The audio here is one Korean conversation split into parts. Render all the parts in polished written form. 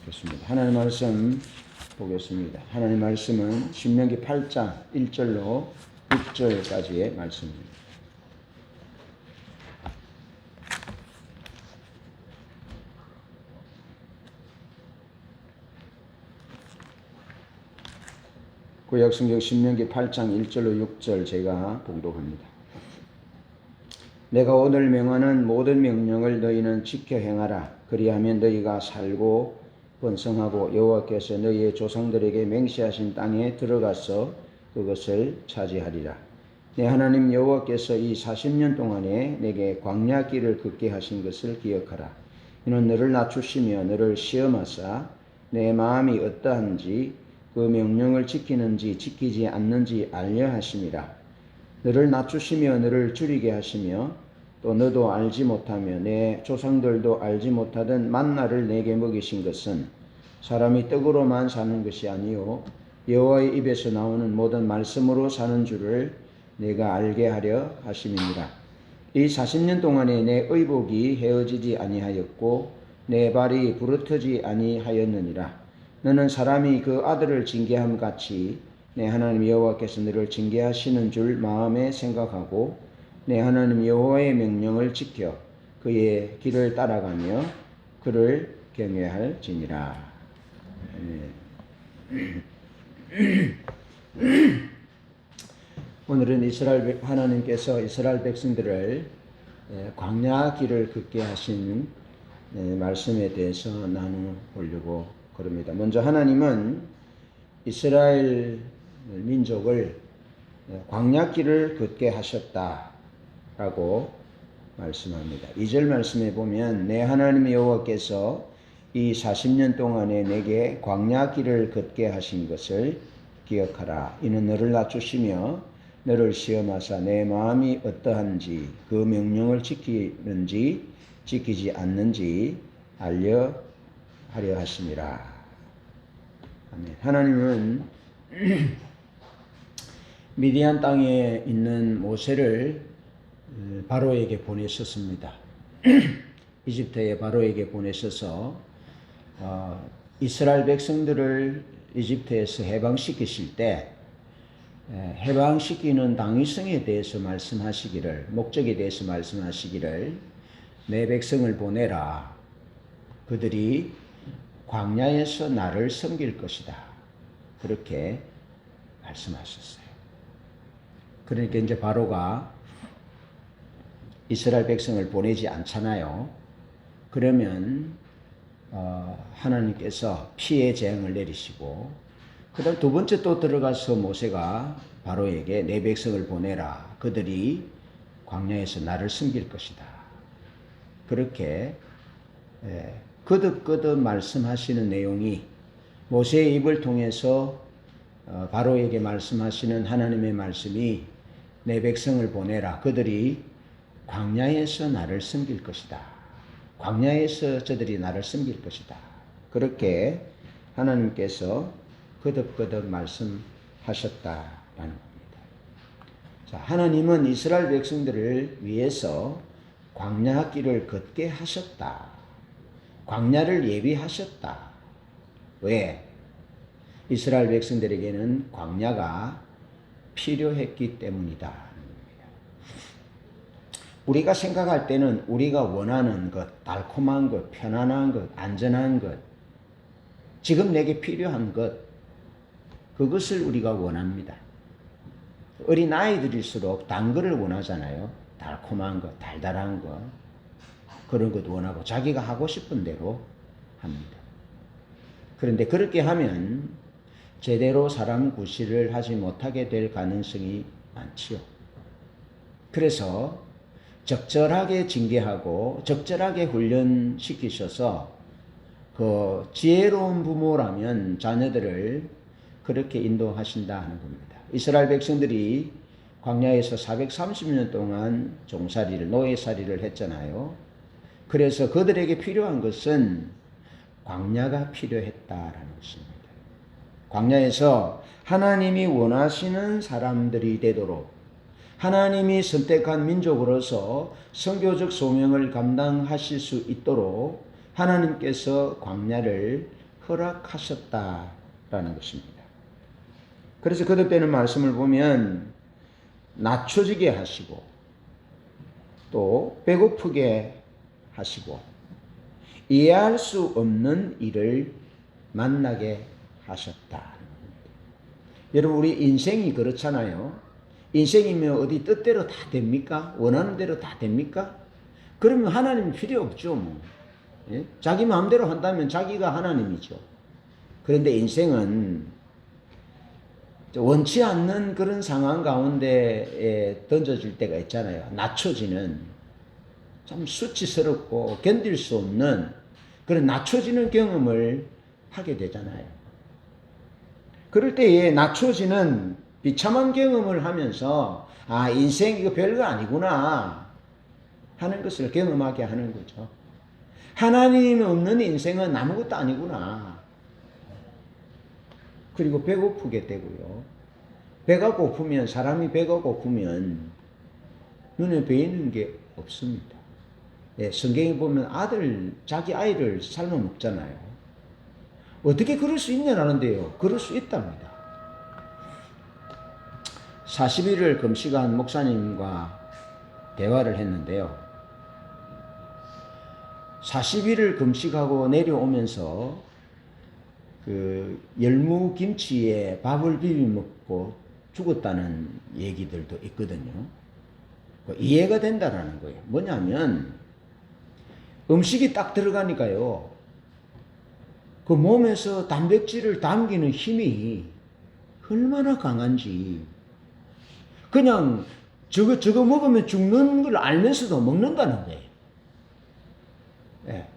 좋습니다. 하나님 말씀 보겠습니다. 하나님 말씀은 신명기 8장 1절로 6절까지의 말씀입니다. 구약성경 신명기 8장 1절로 6절 제가 봉독합니다. 내가 오늘 명하는 모든 명령을 너희는 지켜 행하라. 그리하면 너희가 살고 번성하고 여호와께서 너희의 조상들에게 맹세하신 땅에 들어가서 그것을 차지하리라. 내 하나님 여호와께서 이 40년 동안에 내게 광야 길을 걷게 하신 것을 기억하라. 이는 너를 낮추시며 너를 시험하사 내 마음이 어떠한지 그 명령을 지키는지 지키지 않는지 알려 하심이라. 너를 낮추시며 너를 줄이게 하시며 또 너도 알지 못하며 내 조상들도 알지 못하던 만나를 내게 먹이신 것은 사람이 떡으로만 사는 것이 아니요 여호와의 입에서 나오는 모든 말씀으로 사는 줄을 내가 알게 하려 하심이니라. 이 40년 동안에 내 의복이 헤어지지 아니하였고 내 발이 부르트지 아니하였느니라. 너는 사람이 그 아들을 징계함 같이 내 하나님 여호와께서 너를 징계하시는 줄 마음에 생각하고 내 하나님 여호와의 명령을 지켜 그의 길을 따라가며 그를 경외할지니라. 오늘은 하나님께서 이스라엘 백성들을 광야 길을 걷게 하신 말씀에 대해서 나눠보려고 그럽니다. 먼저 하나님은 이스라엘 민족을 광야 길을 걷게 하셨다라고 말씀합니다. 2절 말씀에 보면 내 하나님 여호와께서 이 40년 동안에 내게 광야 길을 걷게 하신 것을 기억하라. 이는 너를 낮추시며 너를 시험하사 내 마음이 어떠한지 그 명령을 지키는지 지키지 않는지 알려 하려 하심이라. 아멘. 하나님은 미디안 땅에 있는 모세를 바로에게 보내셨습니다. 이집트의 바로에게 보내셔서 이스라엘 백성들을 이집트에서 해방시키실 때 해방시키는 당위성에 대해서 말씀하시기를, 목적에 대해서 말씀하시기를 내 백성을 보내라. 그들이 광야에서 나를 섬길 것이다. 그렇게 말씀하셨어요. 그러니까 이제 바로가 이스라엘 백성을 보내지 않잖아요. 그러면 하나님께서 피의 재앙을 내리시고 그 다음 두 번째 또 들어가서 모세가 바로에게 내 백성을 보내라. 그들이 광야에서 나를 섬길 것이다. 그렇게 거듭거듭 말씀하시는 내용이 모세의 입을 통해서 바로에게 말씀하시는 하나님의 말씀이 내 백성을 보내라. 그들이 광야에서 나를 섬길 것이다. 광야에서 저들이 나를 섬길 것이다. 그렇게 하나님께서 거듭거듭 말씀하셨다라는 겁니다. 자, 하나님은 이스라엘 백성들을 위해서 광야 길을 걷게 하셨다. 광야를 예비하셨다. 왜? 이스라엘 백성들에게는 광야가 필요했기 때문이다. 우리가 생각할 때는 우리가 원하는 것, 달콤한 것, 편안한 것, 안전한 것, 지금 내게 필요한 것, 그것을 우리가 원합니다. 어린 아이들일수록 단 거를 원하잖아요. 달콤한 것, 달달한 것, 그런 것 원하고 자기가 하고 싶은 대로 합니다. 그런데 그렇게 하면 제대로 사람 구실을 하지 못하게 될 가능성이 많지요. 그래서 적절하게 징계하고 적절하게 훈련시키셔서 그 지혜로운 부모라면 자녀들을 그렇게 인도하신다 하는 겁니다. 이스라엘 백성들이 광야에서 430년 동안 종살이를, 노예살이를 했잖아요. 그래서 그들에게 필요한 것은 광야가 필요했다라는 것입니다. 광야에서 하나님이 원하시는 사람들이 되도록 하나님이 선택한 민족으로서 선교적 소명을 감당하실 수 있도록 하나님께서 광야를 허락하셨다라는 것입니다. 그래서 거듭되는 말씀을 보면 낮춰지게 하시고 또 배고프게 하시고 이해할 수 없는 일을 만나게 하셨다. 여러분, 우리 인생이 그렇잖아요. 인생이면 어디 뜻대로 다 됩니까? 원하는 대로 다 됩니까? 그러면 하나님 필요 없죠. 뭐. 예? 자기 마음대로 한다면 자기가 하나님이죠. 그런데 인생은 원치 않는 그런 상황 가운데에 던져질 때가 있잖아요. 낮춰지는, 참 수치스럽고 견딜 수 없는 그런 낮춰지는 경험을 하게 되잖아요. 그럴 때에 낮춰지는 비참한 경험을 하면서 아, 인생 이거 별거 아니구나 하는 것을 경험하게 하는 거죠. 하나님 없는 인생은 아무것도 아니구나. 그리고 배고프게 되고요. 배가 고프면, 사람이 배가 고프면 눈에 보이는 게 없습니다. 예, 성경에 보면 자기 아이를 삶아 먹잖아요. 어떻게 그럴 수 있냐라는데요. 그럴 수 있답니다. 40일을 금식한 목사님과 대화를 했는데요. 40일을 금식하고 내려오면서 그 열무김치에 밥을 비벼 먹고 죽었다는 얘기들도 있거든요. 이해가 된다라는 거예요. 뭐냐면 음식이 딱 들어가니까요. 그 몸에서 단백질을 담기는 힘이 얼마나 강한지 그냥 저거 먹으면 죽는 걸 알면서도 먹는다는 거예요. 네.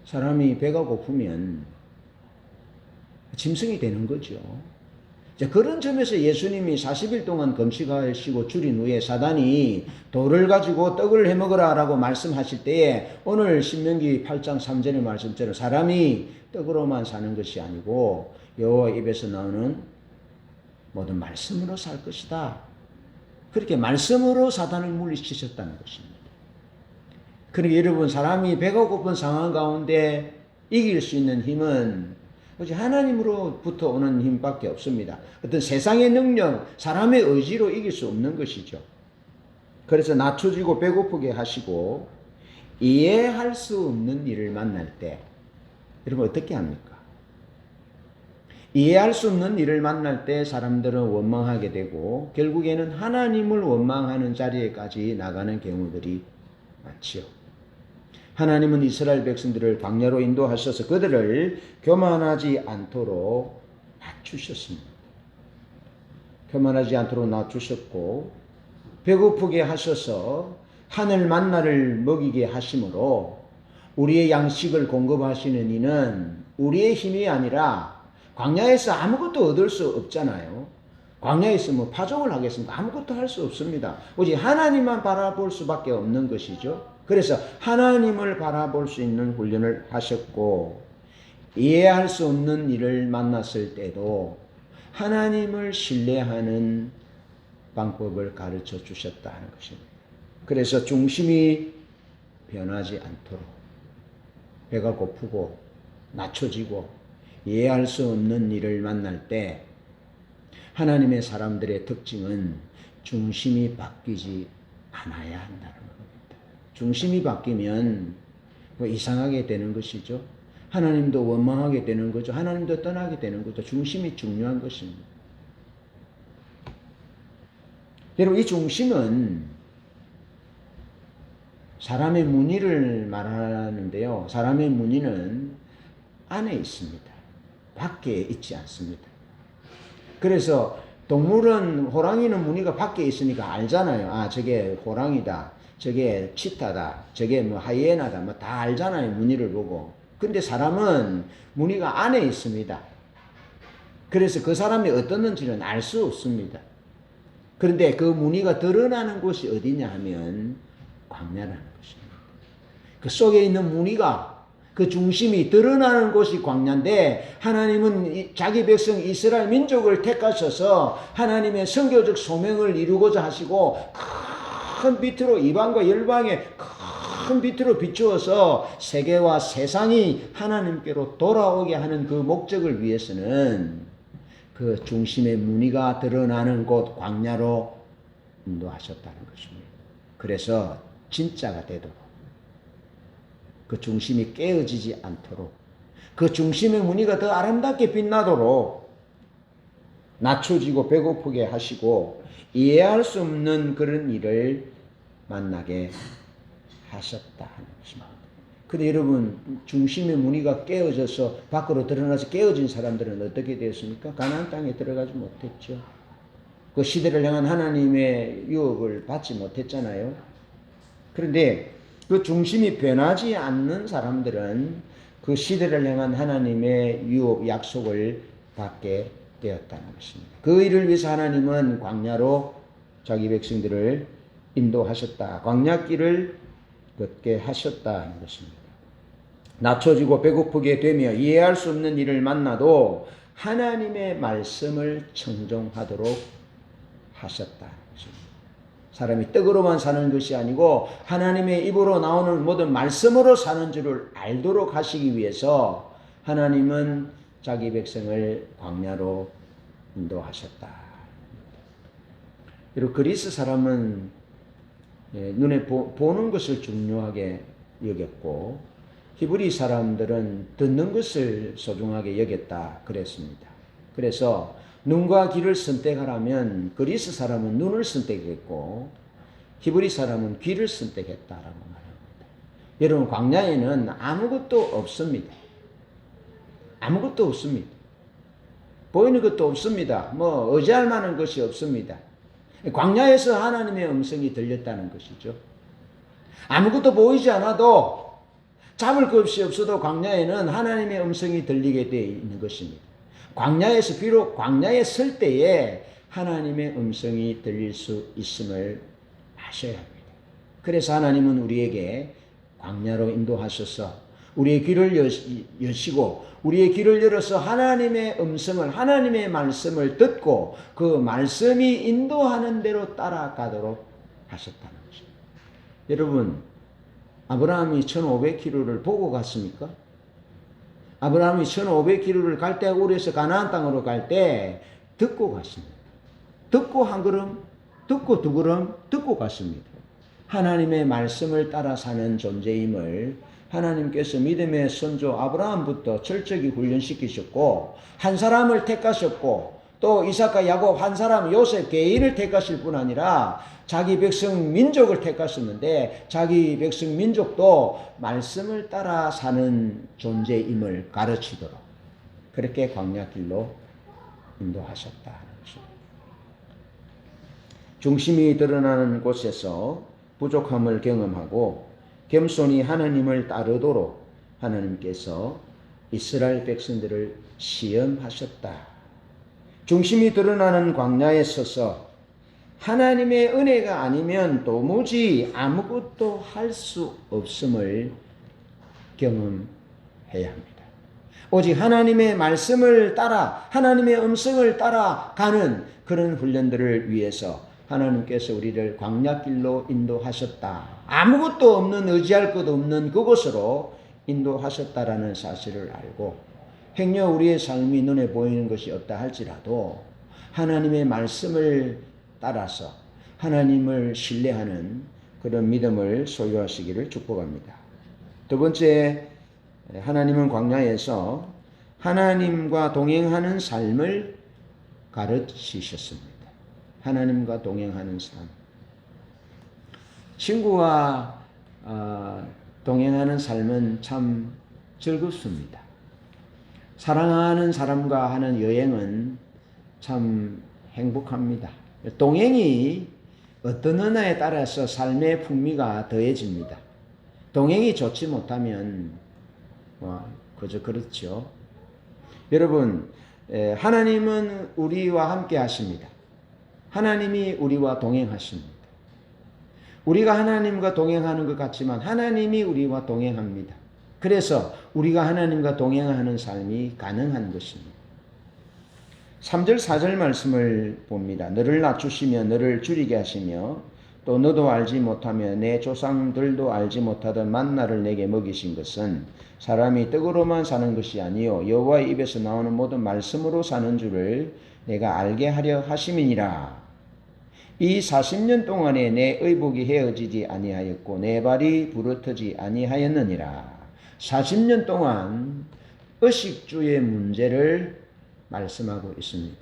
사람이 배가 고프면 짐승이 되는 거죠. 자, 그런 점에서 예수님이 40일 동안 금식하시고 줄인 후에 사단이 돌을 가지고 떡을 해먹으라 라고 말씀하실 때에 오늘 신명기 8장 3절의 말씀처럼 사람이 떡으로만 사는 것이 아니고 여호와 입에서 나오는 모든 말씀으로 살 것이다. 그렇게 말씀으로 사단을 물리치셨다는 것입니다. 그러니까 여러분, 사람이 배가 고픈 상황 가운데 이길 수 있는 힘은 오직 하나님으로부터 오는 힘밖에 없습니다. 어떤 세상의 능력, 사람의 의지로 이길 수 없는 것이죠. 그래서 낮춰지고 배고프게 하시고 이해할 수 없는 일을 만날 때 여러분 어떻게 합니까? 이해할 수 없는 일을 만날 때 사람들은 원망하게 되고 결국에는 하나님을 원망하는 자리에까지 나가는 경우들이 많지요. 하나님은 이스라엘 백성들을 광야로 인도하셔서 그들을 교만하지 않도록 낮추셨습니다. 교만하지 않도록 낮추셨고 배고프게 하셔서 하늘 만나를 먹이게 하심으로 우리의 양식을 공급하시는 이는 우리의 힘이 아니라 광야에서 아무것도 얻을 수 없잖아요. 광야에서 뭐 파종을 하겠습니까? 아무것도 할 수 없습니다. 오직 하나님만 바라볼 수밖에 없는 것이죠. 그래서 하나님을 바라볼 수 있는 훈련을 하셨고 이해할 수 없는 일을 만났을 때도 하나님을 신뢰하는 방법을 가르쳐 주셨다는 것입니다. 그래서 중심이 변하지 않도록 배가 고프고 낮춰지고 이해할 수 없는 일을 만날 때 하나님의 사람들의 특징은 중심이 바뀌지 않아야 한다는 겁니다. 중심이 바뀌면 뭐 이상하게 되는 것이죠. 하나님도 원망하게 되는 거죠. 하나님도 떠나게 되는 거죠. 중심이 중요한 것입니다. 여러분, 이 중심은 사람의 무늬를 말하는데요. 사람의 무늬는 안에 있습니다. 밖에 있지 않습니다. 그래서 동물은 호랑이는 무늬가 밖에 있으니까 알잖아요. 아, 저게 호랑이다. 저게 치타다. 저게 뭐 하이에나다. 뭐 다 알잖아요. 무늬를 보고. 근데 사람은 무늬가 안에 있습니다. 그래서 그 사람이 어떻는지는 알 수 없습니다. 그런데 그 무늬가 드러나는 곳이 어디냐 하면 광야라는 것입니다. 그 속에 있는 무늬가 그 중심이 드러나는 곳이 광야인데 하나님은 자기 백성 이스라엘 민족을 택하셔서 하나님의 선교적 소명을 이루고자 하시고 큰 빛으로 이방과 열방에 큰 빛으로 비추어서 세계와 세상이 하나님께로 돌아오게 하는 그 목적을 위해서는 그 중심의 무늬가 드러나는 곳 광야로 인도하셨다는 것입니다. 그래서 진짜가 되도록, 그 중심이 깨어지지 않도록, 그 중심의 무늬가 더 아름답게 빛나도록 낮춰지고 배고프게 하시고 이해할 수 없는 그런 일을 만나게 하셨다 하는 것입니다. 근데 여러분, 중심의 무늬가 깨어져서 밖으로 드러나서 깨어진 사람들은 어떻게 되었습니까? 가나안 땅에 들어가지 못했죠. 그 시대를 향한 하나님의 유업을 받지 못했잖아요. 그런데 그 중심이 변하지 않는 사람들은 그 시대를 향한 하나님의 유업 약속을 받게 되었다는 것입니다. 그 일을 위해서 하나님은 광야로 자기 백성들을 인도하셨다. 광야길을 걷게 하셨다는 것입니다. 낮춰지고 배고프게 되며 이해할 수 없는 일을 만나도 하나님의 말씀을 청종하도록 하셨다는 것입니다. 사람이 떡으로만 사는 것이 아니고 하나님의 입으로 나오는 모든 말씀으로 사는 줄을 알도록 하시기 위해서 하나님은 자기 백성을 광야로 인도하셨다. 그리고 그리스 사람은 눈에 보는 것을 중요하게 여겼고 히브리 사람들은 듣는 것을 소중하게 여겼다 그랬습니다. 그래서 눈과 귀를 선택하라면 그리스 사람은 눈을 선택했고 히브리 사람은 귀를 선택했다라고 말합니다. 여러분, 광야에는 아무것도 없습니다. 아무것도 없습니다. 보이는 것도 없습니다. 의지할 만한 것이 없습니다. 광야에서 하나님의 음성이 들렸다는 것이죠. 아무것도 보이지 않아도 잡을 것이 없어도 광야에는 하나님의 음성이 들리게 되어 있는 것입니다. 광야에서 비록 광야에 설 때에 하나님의 음성이 들릴 수 있음을 아셔야 합니다. 그래서 하나님은 우리에게 광야로 인도하셔서 우리의 귀를 여시고 우리의 귀를 열어서 하나님의 음성을, 하나님의 말씀을 듣고 그 말씀이 인도하는 대로 따라가도록 하셨다는 것입니다. 여러분, 아브라함이 1500km를 보고 갔습니까? 아브라함이 1500km를 갈 때 우리에서 가나안 땅으로 갈 때 듣고 갔습니다. 듣고 한 걸음, 듣고 두 걸음, 듣고 갔습니다. 하나님의 말씀을 따라 사는 존재임을 하나님께서 믿음의 선조 아브라함부터 철저히 훈련시키셨고 한 사람을 택하셨고 또 이삭과 야곱 한 사람 요셉 개인을 택하실 뿐 아니라 자기 백성 민족을 택하셨는데 자기 백성 민족도 말씀을 따라 사는 존재임을 가르치도록 그렇게 광야길로 인도하셨다. 중심이 드러나는 곳에서 부족함을 경험하고 겸손히 하나님을 따르도록 하나님께서 이스라엘 백성들을 시험하셨다. 중심이 드러나는 광야에 서서 하나님의 은혜가 아니면 도무지 아무것도 할 수 없음을 경험해야 합니다. 오직 하나님의 말씀을 따라 하나님의 음성을 따라가는 그런 훈련들을 위해서 하나님께서 우리를 광야길로 인도하셨다. 아무것도 없는 의지할 것 없는 그곳으로 인도하셨다라는 사실을 알고 행여 우리의 삶이 눈에 보이는 것이 없다 할지라도 하나님의 말씀을 따라서 하나님을 신뢰하는 그런 믿음을 소유하시기를 축복합니다. 두 번째, 하나님은 광야에서 하나님과 동행하는 삶을 가르치셨습니다. 하나님과 동행하는 삶. 친구와 동행하는 삶은 참 즐겁습니다. 사랑하는 사람과 하는 여행은 참 행복합니다. 동행이 어떠느냐에 따라서 삶의 풍미가 더해집니다. 동행이 좋지 못하면 그저 그렇죠. 여러분, 하나님은 우리와 함께 하십니다. 하나님이 우리와 동행하십니다. 우리가 하나님과 동행하는 것 같지만 하나님이 우리와 동행합니다. 그래서 우리가 하나님과 동행하는 삶이 가능한 것입니다. 3절 4절 말씀을 봅니다. 너를 낮추시며 너를 줄이게 하시며 또 너도 알지 못하며 내 조상들도 알지 못하던 만나를 내게 먹이신 것은 사람이 떡으로만 사는 것이 아니요 여호와의 입에서 나오는 모든 말씀으로 사는 줄을 내가 알게 하려 하심이니라. 이 40년 동안에 내 의복이 헤어지지 아니하였고 내 발이 부르트지 아니하였느니라. 40년 동안 의식주의 문제를 말씀하고 있습니다.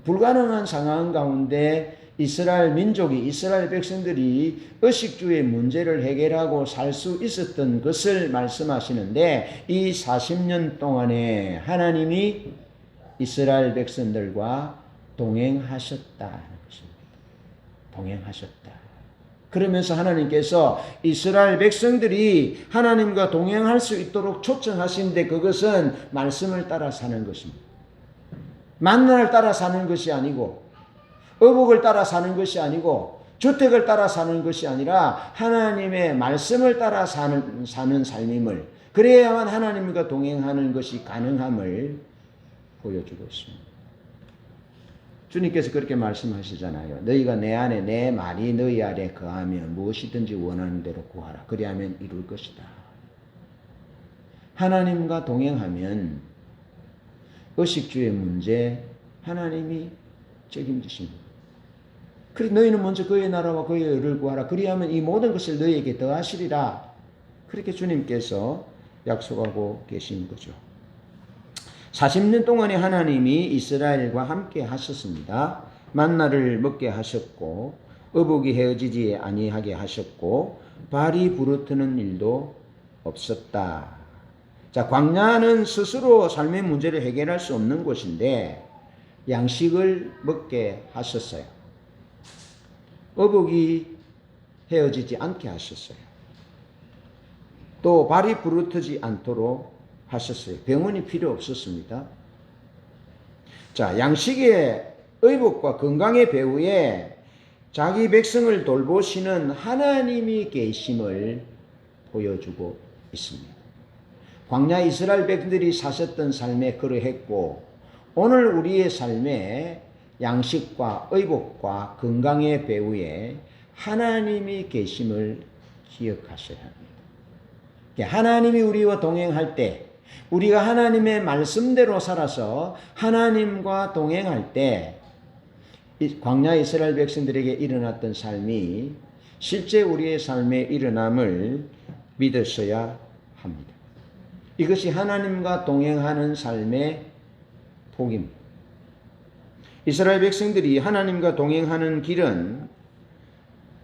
불가능한 상황 가운데 이스라엘 민족이, 이스라엘 백성들이 의식주의 문제를 해결하고 살 수 있었던 것을 말씀하시는데, 이 40년 동안에 하나님이 이스라엘 백성들과 동행하셨다는 것입니다. 동행하셨다. 그러면서 하나님께서 이스라엘 백성들이 하나님과 동행할 수 있도록 초청하신데, 그것은 말씀을 따라 사는 것입니다. 만나를 따라 사는 것이 아니고, 의복을 따라 사는 것이 아니고, 주택을 따라 사는 것이 아니라 하나님의 말씀을 따라 사는 삶임을, 그래야만 하나님과 동행하는 것이 가능함을 보여주고 있습니다. 주님께서 그렇게 말씀하시잖아요. 너희가 내 안에, 내 말이 너희 안에 거하면 무엇이든지 원하는 대로 구하라. 그리하면 이룰 것이다. 하나님과 동행하면 의식주의 문제 하나님이 책임지십니다. 그래서 너희는 먼저 그의 나라와 그의 의를 구하라. 그리하면 이 모든 것을 너희에게 더하시리라. 그렇게 주님께서 약속하고 계신 거죠. 40년 동안에 하나님이 이스라엘과 함께 하셨습니다. 만나를 먹게 하셨고, 의복이 헤어지지 아니하게 하셨고, 발이 부르트는 일도 없었다. 자, 광야는 스스로 삶의 문제를 해결할 수 없는 곳인데 양식을 먹게 하셨어요. 의복이 헤어지지 않게 하셨어요. 또 발이 부르트지 않도록 하셨어요. 병원이 필요 없었습니다. 자, 양식의 의복과 건강의 배후에 자기 백성을 돌보시는 하나님이 계심을 보여주고 있습니다. 광야 이스라엘 백성들이 사셨던 삶에 그러했고, 오늘 우리의 삶에 양식과 의복과 건강의 배후에 하나님이 계심을 기억하셔야 합니다. 하나님이 우리와 동행할 때, 우리가 하나님의 말씀대로 살아서 하나님과 동행할 때, 광야 이스라엘 백성들에게 일어났던 삶이 실제 우리의 삶에 일어남을 믿으셔야 합니다. 이것이 하나님과 동행하는 삶의 복입니다. 이스라엘 백성들이 하나님과 동행하는 길은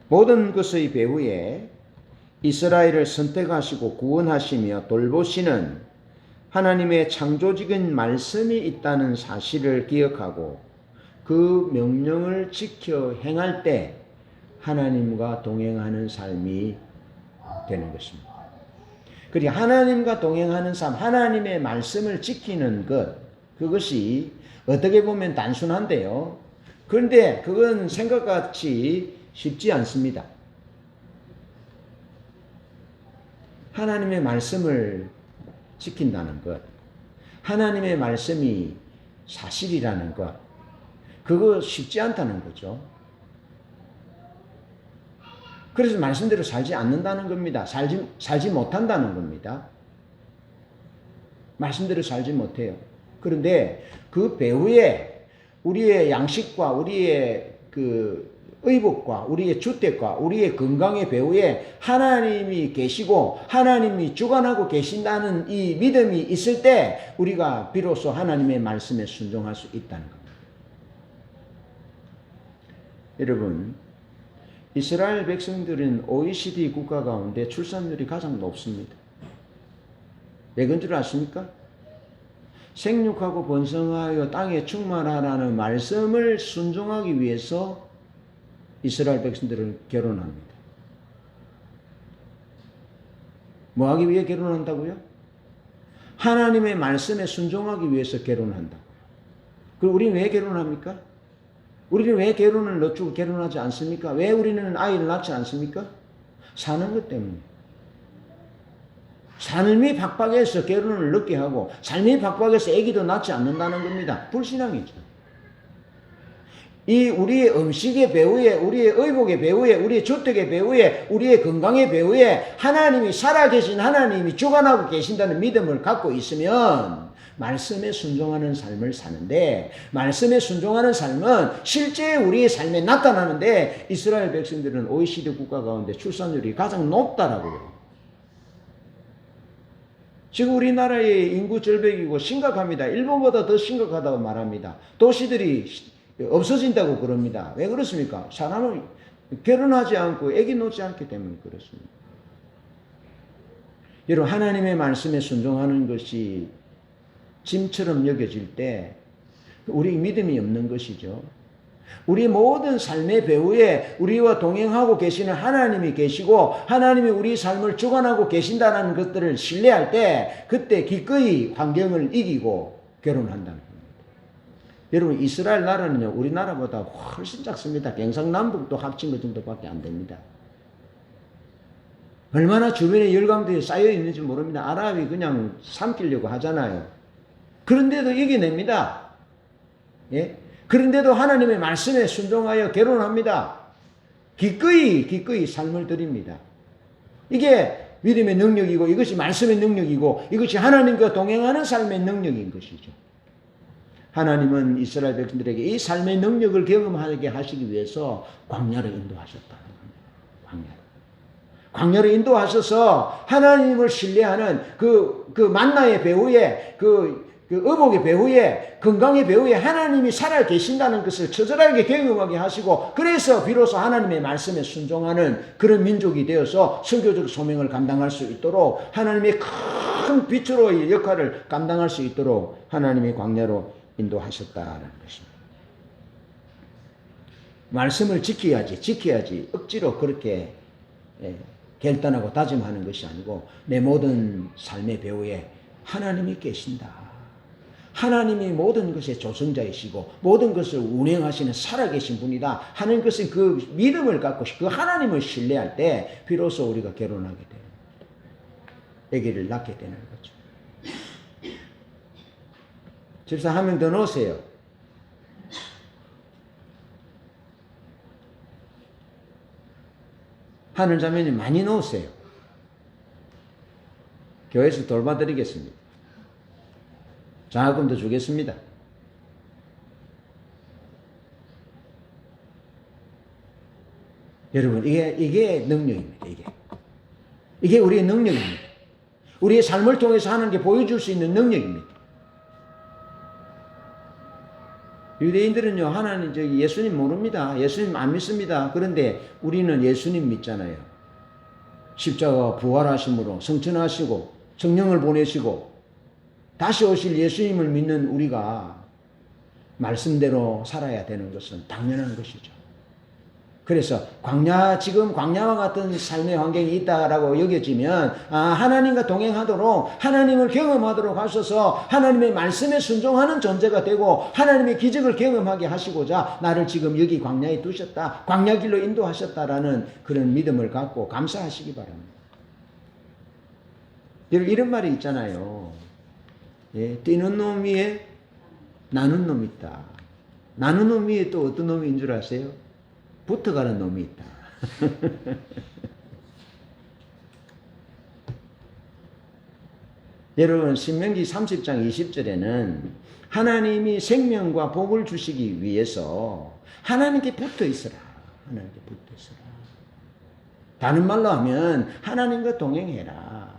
모든 것의 배후에 이스라엘을 선택하시고 구원하시며 돌보시는 하나님의 창조적인 말씀이 있다는 사실을 기억하고 그 명령을 지켜 행할 때 하나님과 동행하는 삶이 되는 것입니다. 그리고 하나님과 동행하는 삶, 하나님의 말씀을 지키는 것, 그것이 어떻게 보면 단순한데요. 그런데 그건 생각같이 쉽지 않습니다. 하나님의 말씀을 지킨다는 것, 하나님의 말씀이 사실이라는 것, 그거 쉽지 않다는 거죠. 그래서 말씀대로 살지 않는다는 겁니다. 살지 못한다는 겁니다. 말씀대로 살지 못해요. 그런데 그 배후에 우리의 양식과 우리의 그 의복과 우리의 주택과 우리의 건강의 배후에 하나님이 계시고 하나님이 주관하고 계신다는 이 믿음이 있을 때 우리가 비로소 하나님의 말씀에 순종할 수 있다는 겁니다. 여러분, 이스라엘 백성들은 OECD 국가 가운데 출산율이 가장 높습니다. 왜 그런 줄 아십니까? 생육하고 번성하여 땅에 충만하라는 말씀을 순종하기 위해서 이스라엘 백성들은 결혼합니다. 뭐 하기 위해 결혼한다고요? 하나님의 말씀에 순종하기 위해서 결혼한다고요. 그럼 우리는 왜 결혼합니까? 우리는 왜 결혼을 늦추고 결혼하지 않습니까? 왜 우리는 아이를 낳지 않습니까? 사는 것 때문에. 삶이 팍팍해서 결혼을 늦게 하고 삶이 팍팍해서 아기도 낳지 않는다는 겁니다. 불신앙이죠. 이 우리의 음식의 배후에, 우리의 의복의 배후에, 우리의 주택의 배후에, 우리의 건강의 배후에 하나님이 살아계신 하나님이 주관하고 계신다는 믿음을 갖고 있으면 말씀에 순종하는 삶을 사는데, 말씀에 순종하는 삶은 실제 우리의 삶에 나타나는데, 이스라엘 백성들은 OECD 국가 가운데 출산율이 가장 높다라고요. 지금 우리나라의 인구 절벽이고 심각합니다. 일본보다 더 심각하다고 말합니다. 도시들이 없어진다고 그럽니다. 왜 그렇습니까? 사람은 결혼하지 않고 아기 놓지 않기 때문에 그렇습니다. 여러분, 하나님의 말씀에 순종하는 것이 짐처럼 여겨질 때 우리 믿음이 없는 것이죠. 우리 모든 삶의 배후에 우리와 동행하고 계시는 하나님이 계시고 하나님이 우리 삶을 주관하고 계신다는 것들을 신뢰할 때 그때 기꺼이 환경을 이기고 결혼한다는 겁니다. 여러분, 이스라엘 나라는요, 우리나라보다 훨씬 작습니다. 경상남북도 합친 것 정도밖에 안 됩니다. 얼마나 주변에 열강들이 쌓여 있는지 모릅니다. 아랍이 그냥 삼키려고 하잖아요. 그런데도 이겨냅니다. 예? 그런데도 하나님의 말씀에 순종하여 결혼합니다. 기꺼이 삶을 드립니다. 이게 믿음의 능력이고 이것이 말씀의 능력이고 이것이 하나님과 동행하는 삶의 능력인 것이죠. 하나님은 이스라엘 백성들에게 이 삶의 능력을 경험하게 하시기 위해서 광야로 인도하셨다는 겁니다. 광야로 인도하셔서 하나님을 신뢰하는 그 만나의 배후에 그 의복의 배후에 건강의 배후에 하나님이 살아 계신다는 것을 처절하게 경험하게 하시고 그래서 비로소 하나님의 말씀에 순종하는 그런 민족이 되어서 선교적 소명을 감당할 수 있도록 하나님의 큰 빛으로의 역할을 감당할 수 있도록 하나님의 광야로 인도하셨다는 것입니다. 말씀을 지켜야지 억지로 그렇게 결단하고 다짐하는 것이 아니고 내 모든 삶의 배후에 하나님이 계신다. 하나님이 모든 것의 조성자이시고 모든 것을 운행하시는 살아계신 분이다 하는 것은 그 믿음을 갖고 그 하나님을 신뢰할 때 비로소 우리가 결혼하게 돼요. 아기를 낳게 되는 거죠. 집사 한 명 더 넣으세요. 하는 자매님 많이 넣으세요. 교회에서 돌봐드리겠습니다. 장학금도 주겠습니다. 여러분, 이게 능력입니다. 이게 우리의 능력입니다. 우리의 삶을 통해서 하나님께 보여줄 수 있는 능력입니다. 유대인들은요, 하나님, 예수님 모릅니다. 예수님 안 믿습니다. 그런데 우리는 예수님 믿잖아요. 십자가 부활하심으로 성천하시고 성령을 보내시고 다시 오실 예수님을 믿는 우리가 말씀대로 살아야 되는 것은 당연한 것이죠. 그래서 지금 광야와 같은 삶의 환경이 있다라고 여겨지면 하나님과 동행하도록 하나님을 경험하도록 하셔서 하나님의 말씀에 순종하는 존재가 되고 하나님의 기적을 경험하게 하시고자 나를 지금 여기 광야에 두셨다. 광야길로 인도하셨다라는 그런 믿음을 갖고 감사하시기 바랍니다. 여러분, 이런 말이 있잖아요. 뛰는 놈 위에 나는 놈이 있다. 나는 놈 위에 또 어떤 놈인 줄 아세요? 붙어가는 놈이 있다. 여러분, 신명기 30장 20절에는 하나님이 생명과 복을 주시기 위해서 하나님께 붙어 있어라. 하나님께 붙어 있어라. 다른 말로 하면 하나님과 동행해라.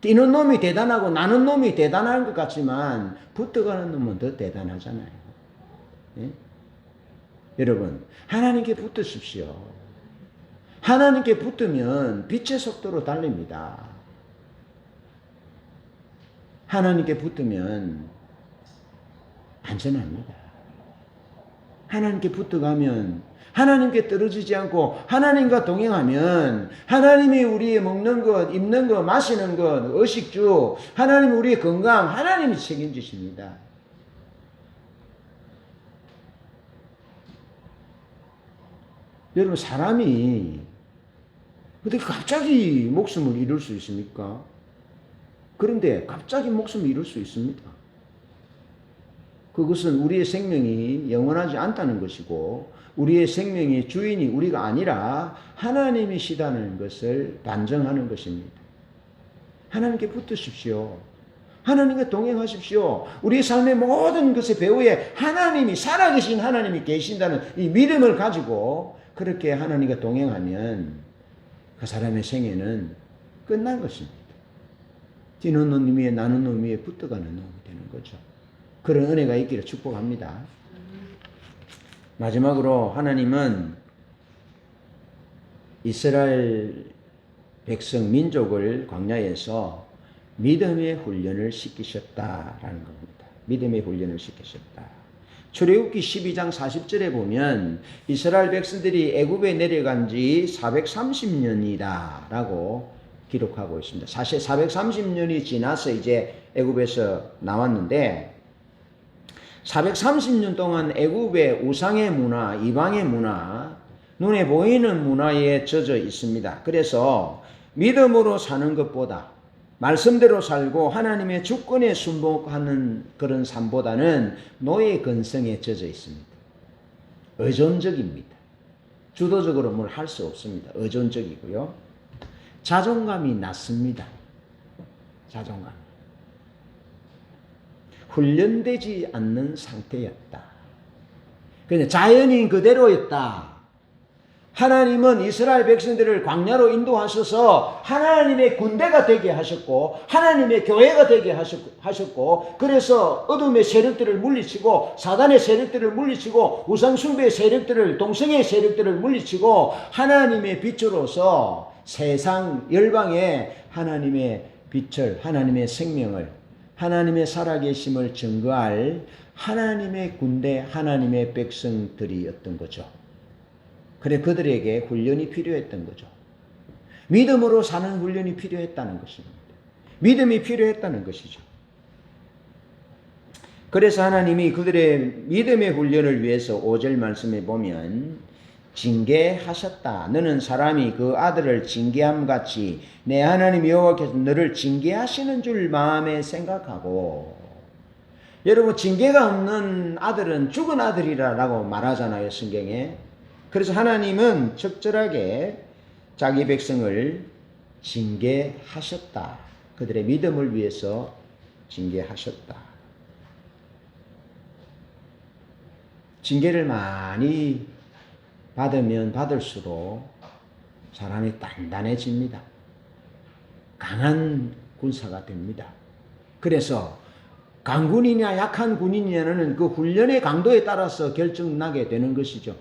뛰는 놈이 대단하고 나는 놈이 대단한 것 같지만 붙어가는 놈은 더 대단하잖아요. 예? 여러분, 하나님께 붙으십시오. 하나님께 붙으면 빛의 속도로 달립니다. 하나님께 붙으면 안전합니다. 하나님께 붙어가면 하나님께 떨어지지 않고 하나님과 동행하면 하나님이 우리의 먹는 것, 입는 것, 마시는 것, 의식주, 하나님이 우리의 건강, 하나님이 책임지십니다. 여러분, 사람이 어떻게 갑자기 목숨을 잃을 수 있습니까? 그런데 갑자기 목숨을 잃을 수 있습니다. 그것은 우리의 생명이 영원하지 않다는 것이고 우리의 생명의 주인이 우리가 아니라 하나님이시다는 것을 반증하는 것입니다. 하나님께 붙으십시오. 하나님과 동행하십시오. 우리의 삶의 모든 것의 배후에 하나님이, 살아계신 하나님이 계신다는 이 믿음을 가지고 그렇게 하나님과 동행하면 그 사람의 생애는 끝난 것입니다. 뛰는 놈 위에 나는 놈 위에 붙어가는 놈이 되는 거죠. 그런 은혜가 있기를 축복합니다. 마지막으로 하나님은 이스라엘 백성 민족을 광야에서 믿음의 훈련을 시키셨다라는 겁니다. 믿음의 훈련을 시키셨다. 출애굽기 12장 40절에 보면 이스라엘 백성들이 애굽에 내려간 지 430년이다 라고 기록하고 있습니다. 사실 430년이 지나서 이제 애굽에서 나왔는데 430년 동안 애굽의 우상의 문화, 이방의 문화, 눈에 보이는 문화에 젖어 있습니다. 그래서 믿음으로 사는 것보다 말씀대로 살고 하나님의 주권에 순복하는 그런 삶보다는 노예 근성에 젖어 있습니다. 의존적입니다. 주도적으로 뭘 할 수 없습니다. 의존적이고요. 자존감이 낮습니다. 자존감. 훈련되지 않는 상태였다. 그냥 자연인 그대로였다. 하나님은 이스라엘 백성들을 광야로 인도하셔서 하나님의 군대가 되게 하셨고 하나님의 교회가 되게 하셨고 그래서 어둠의 세력들을 물리치고 사단의 세력들을 물리치고 우상숭배의 세력들을 동성의 세력들을 물리치고 하나님의 빛으로서 세상 열방에 하나님의 빛을 하나님의 생명을 하나님의 살아계심을 증거할 하나님의 군대 하나님의 백성들이었던 거죠. 그래 그들에게 훈련이 필요했던 거죠. 믿음으로 사는 훈련이 필요했다는 것입니다. 믿음이 필요했다는 것이죠. 그래서 하나님이 그들의 믿음의 훈련을 위해서 5절 말씀에 보면 징계하셨다. 너는 사람이 그 아들을 징계함 같이 내 하나님 여호와께서 너를 징계하시는 줄 마음에 생각하고 여러분 징계가 없는 아들은 죽은 아들이라고 말하잖아요. 성경에. 그래서 하나님은 적절하게 자기 백성을 징계하셨다. 그들의 믿음을 위해서 징계하셨다. 징계를 많이 받으면 받을수록 사람이 단단해집니다. 강한 군사가 됩니다. 그래서 강군이냐 약한 군인이냐는 그 훈련의 강도에 따라서 결정나게 되는 것이죠.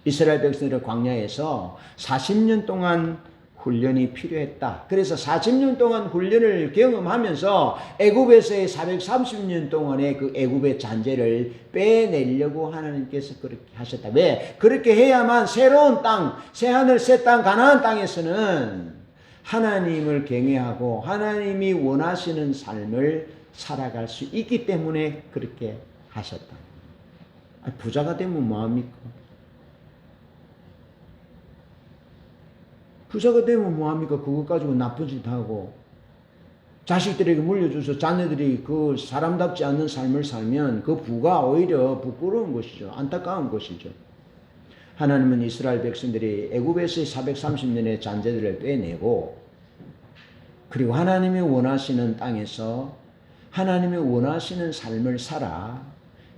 이스라엘 백성들의 광야에서 40년 동안 훈련이 필요했다. 그래서 40년 동안 훈련을 경험하면서 애굽에서의 430년 동안의 그 애굽의 잔재를 빼내려고 하나님께서 그렇게 하셨다. 왜? 그렇게 해야만 새로운 땅, 새하늘 새 땅 가나안 땅에서는 하나님을 경외하고 하나님이 원하시는 삶을 살아갈 수 있기 때문에 그렇게 하셨다. 부자가 되면 뭐합니까? 부자가 되면 뭐합니까? 그것 가지고 나쁜 짓 하고 자식들에게 물려줘서 자녀들이 그 사람답지 않는 삶을 살면 그 부가 오히려 부끄러운 것이죠. 안타까운 것이죠. 하나님은 이스라엘 백성들이 애굽에서의 430년의 잔재들을 빼내고 그리고 하나님이 원하시는 땅에서 하나님이 원하시는 삶을 살아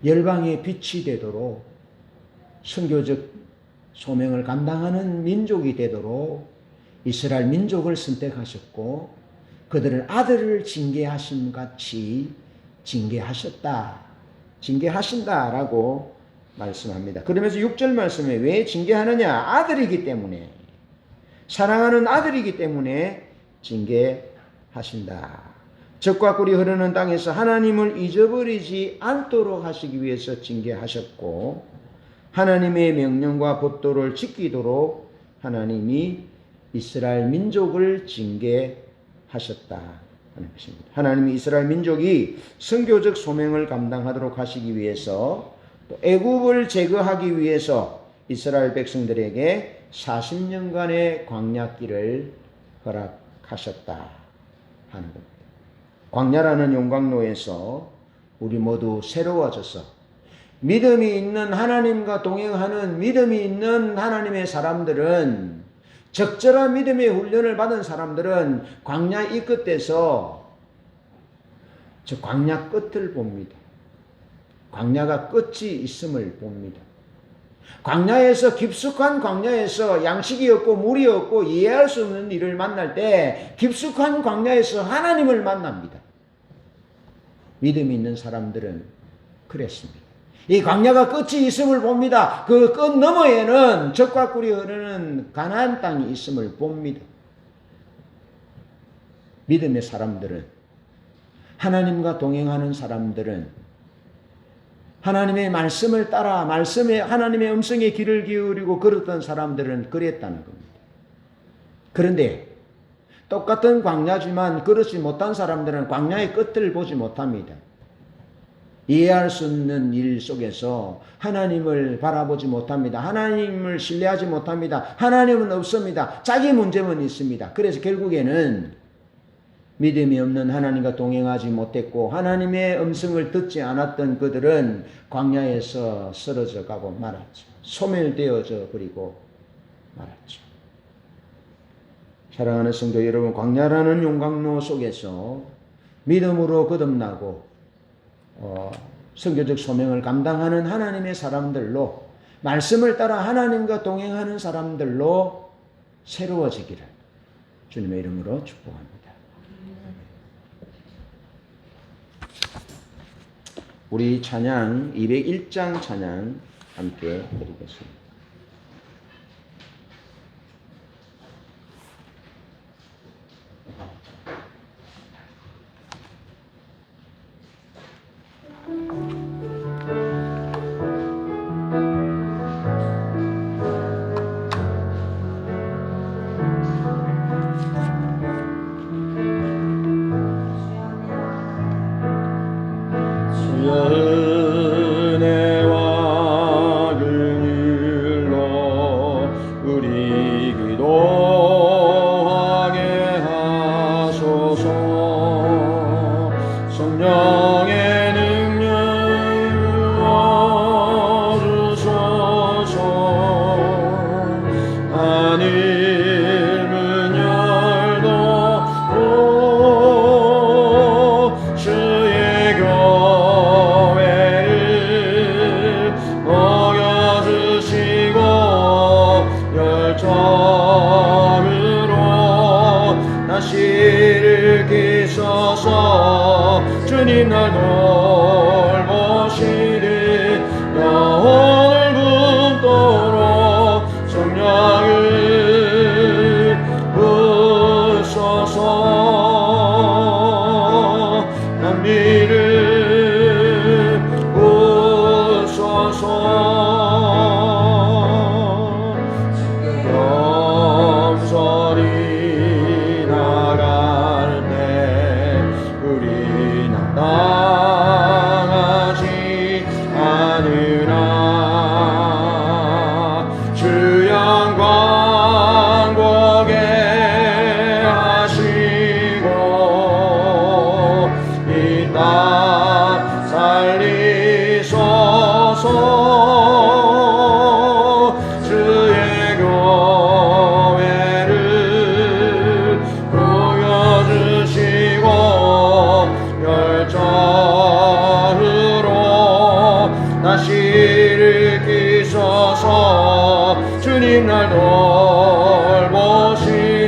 열방의 빛이 되도록 선교적 소명을 감당하는 민족이 되도록 이스라엘 민족을 선택하셨고 그들을 아들을 징계하심 같이 징계하셨다. 징계하신다라고 말씀합니다. 그러면서 6절 말씀에 왜 징계하느냐? 아들이기 때문에 사랑하는 아들이기 때문에 징계하신다. 젖과 꿀이 흐르는 땅에서 하나님을 잊어버리지 않도록 하시기 위해서 징계하셨고 하나님의 명령과 법도를 지키도록 하나님이 이스라엘 민족을 징계하셨다 하는 것입니다. 하나님이 이스라엘 민족이 선교적 소명을 감당하도록 하시기 위해서 또 애굽을 제거하기 위해서 이스라엘 백성들에게 40년간의 광야길을 허락하셨다 하는 겁니다. 광야라는 용광로에서 우리 모두 새로워져서 믿음이 있는 하나님과 동행하는 믿음이 있는 하나님의 사람들은, 적절한 믿음의 훈련을 받은 사람들은 광야 이 끝에서 저 광야 끝을 봅니다. 광야가 끝이 있음을 봅니다. 광야에서, 깊숙한 광야에서 양식이 없고 물이 없고 이해할 수 없는 일을 만날 때 깊숙한 광야에서 하나님을 만납니다. 믿음이 있는 사람들은 그랬습니다. 이 광야가 끝이 있음을 봅니다. 그 끝 너머에는 젖과 꿀이 흐르는 가나안 땅이 있음을 봅니다. 믿음의 사람들은, 하나님과 동행하는 사람들은 하나님의 말씀을 따라 하나님의 음성에 귀를 기울이고 걸었던 사람들은 그랬다는 겁니다. 그런데 똑같은 광야지만 그렇지 못한 사람들은 광야의 끝을 보지 못합니다. 이해할 수 없는 일 속에서 하나님을 바라보지 못합니다. 하나님을 신뢰하지 못합니다. 하나님은 없습니다. 자기 문제만 있습니다. 그래서 결국에는 믿음이 없는 하나님과 동행하지 못했고 하나님의 음성을 듣지 않았던 그들은 광야에서 쓰러져 가고 말았죠. 소멸되어져 버리고 말았죠. 사랑하는 성도 여러분, 광야라는 용광로 속에서 믿음으로 거듭나고 선교적 소명을 감당하는 하나님의 사람들로, 말씀을 따라 하나님과 동행하는 사람들로 새로워지기를 주님의 이름으로 축복합니다. 우리 찬양 201장 찬양 함께 드리겠습니다. 은혜와 긍휼로 우리 기도하게 하소서. 성령의 능력 부어주소서. 하늘 문 열고 주의 교회를 먹여주시고 열정으로 다시 일으키소서. 주님 날 돌보시리 영혼을 품도록 성령을 부소서. 남미를 부소서. 영설이 나갈 때 우리 나당하지 않으나 주 영광 보게 하시고 이 땅 살리소서. 주의 교회를 보여주시고 열정으로 다시 일으키소서. 주님 날 돌보시니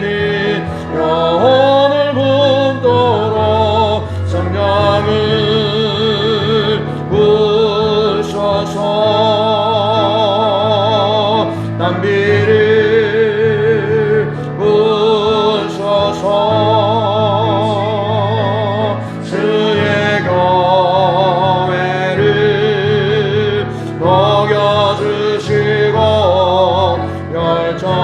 영혼을 품도록 성령을 부소서. 담비를 부소서. 주의 교회를 먹여주시고 열정으로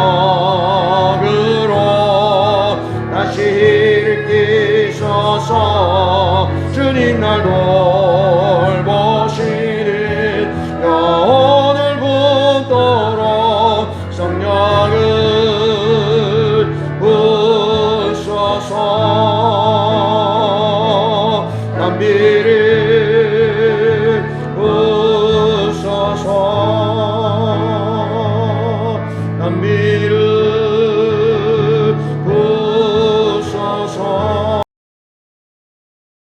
다시 일으키소서. 주님 날 돌보시니 영혼을 품도록 성령을 부소서. 담비를